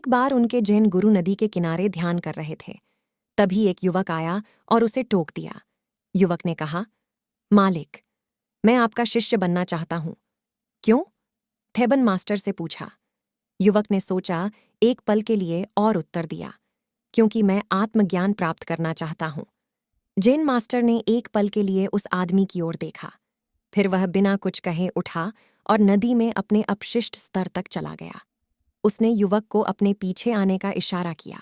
एक बार उनके जैन गुरु नदी के किनारे ध्यान कर रहे थे। तभी एक युवक आया और उसे टोक दिया। युवक ने कहा, मालिक, मैं आपका शिष्य बनना चाहता हूं। क्यों? थेबन मास्टर से पूछा। युवक ने सोचा एक पल के लिए और उत्तर दिया, क्योंकि मैं आत्मज्ञान प्राप्त करना चाहता हूं। जैन मास्टर ने एक पल के लिए उस आदमी की ओर देखा, फिर वह बिना कुछ कहे उठा और नदी में अपने अपशिष्ट स्तर तक चला गया। उसने युवक को अपने पीछे आने का इशारा किया।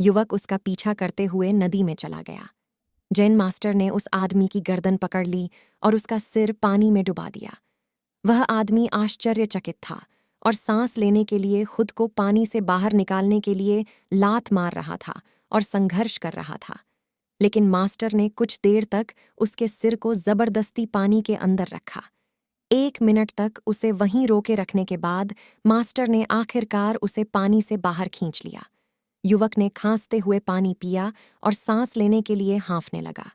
युवक उसका पीछा करते हुए नदी में चला गया। जैन मास्टर ने उस आदमी की गर्दन पकड़ ली और उसका सिर पानी में डुबा दिया। वह आदमी आश्चर्यचकित था और सांस लेने के लिए खुद को पानी से बाहर निकालने के लिए लात मार रहा था और संघर्ष कर रहा था। लेकिन मास्टर ने कुछ देर तक उसके सिर को जबरदस्ती पानी के अंदर रखा। 1 मिनट तक उसे वहीं रोके रखने के बाद मास्टर ने आखिरकार उसे पानी से बाहर खींच लिया। युवक ने खांसते हुए पानी पिया और सांस लेने के लिए हाँफने लगा।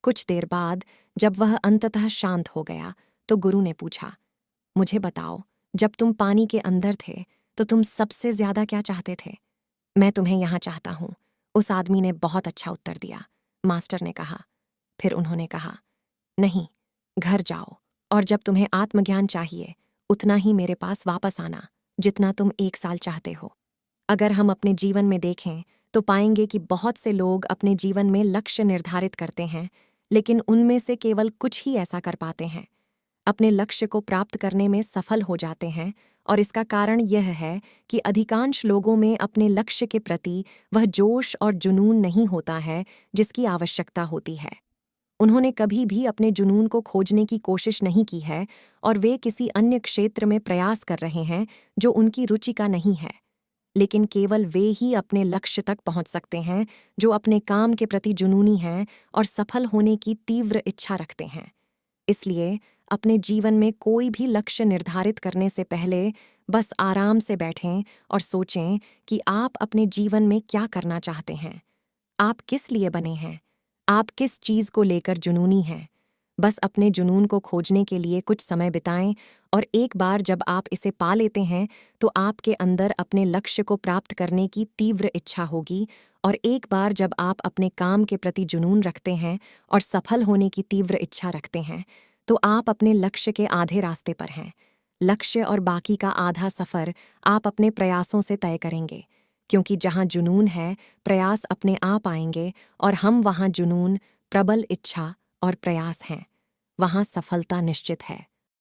कुछ देर बाद जब वह अंततः शांत हो गया तो गुरु ने पूछा, मुझे बताओ, जब तुम पानी के अंदर थे तो तुम सबसे ज्यादा क्या चाहते थे? मैं तुम्हें यहाँ चाहता हूँ, उस आदमी ने बहुत अच्छा उत्तर दिया। मास्टर ने कहा। फिर उन्होंने कहा, नहीं, घर जाओ और जब तुम्हें आत्मज्ञान चाहिए उतना ही मेरे पास वापस आना जितना तुम 1 साल चाहते हो। अगर हम अपने जीवन में देखें तो पाएंगे कि बहुत से लोग अपने जीवन में लक्ष्य निर्धारित करते हैं, लेकिन उनमें से केवल कुछ ही ऐसा कर पाते हैं, अपने लक्ष्य को प्राप्त करने में सफल हो जाते हैं। और इसका कारण यह है कि अधिकांश लोगों में अपने लक्ष्य के प्रति वह जोश और जुनून नहीं होता है जिसकी आवश्यकता होती है। उन्होंने कभी भी अपने जुनून को खोजने की कोशिश नहीं की है और वे किसी अन्य क्षेत्र में प्रयास कर रहे हैं जो उनकी रुचि का नहीं है। लेकिन केवल वे ही अपने लक्ष्य तक पहुंच सकते हैं जो अपने काम के प्रति जुनूनी हैं और सफल होने की तीव्र इच्छा रखते हैं। इसलिए अपने जीवन में कोई भी लक्ष्य निर्धारित करने से पहले बस आराम से बैठें और सोचें कि आप अपने जीवन में क्या करना चाहते हैं। आप किस लिए बने हैं? आप किस चीज़ को लेकर जुनूनी हैं? बस अपने जुनून को खोजने के लिए कुछ समय बिताएं और एक बार जब आप इसे पा लेते हैं तो आपके अंदर अपने लक्ष्य को प्राप्त करने की तीव्र इच्छा होगी। और एक बार जब आप अपने काम के प्रति जुनून रखते हैं और सफल होने की तीव्र इच्छा रखते हैं तो आप अपने लक्ष्य के आधे रास्ते पर हैं। लक्ष्य और बाकी का आधा सफ़र आप अपने प्रयासों से तय करेंगे, क्योंकि जहाँ जुनून है प्रयास अपने आप आएंगे और हम वहाँ जुनून, प्रबल इच्छा और प्रयास हैं, वहाँ सफलता निश्चित है।